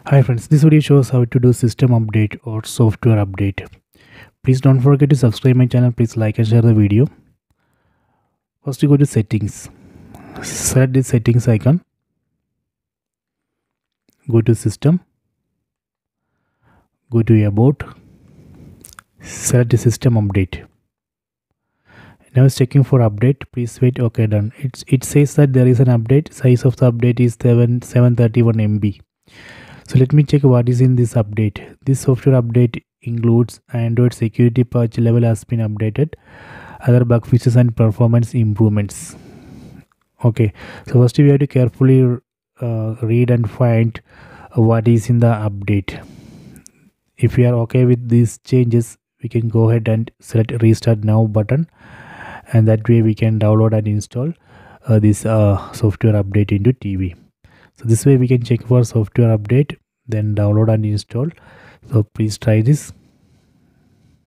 Hi friends, this video shows how to do system update or software update. Please don't forget to subscribe my channel. Please like and share the video. First you go to settings. Select the settings icon. Go to system. Go to about. Select the system update. Now it's checking for update. Please wait. Okay, done. It says that there is an update. Size of the update is 731 MB. So let me check what is in this update. This software update includes Android security patch level has been updated, other bug fixes and performance improvements. Okay, so first we have to carefully read and find what is in the update. If we are okay with these changes, we can go ahead and select restart now button, and that way we can download and install this software update into TV. So this way we can check for software update, then download and install. So please try this.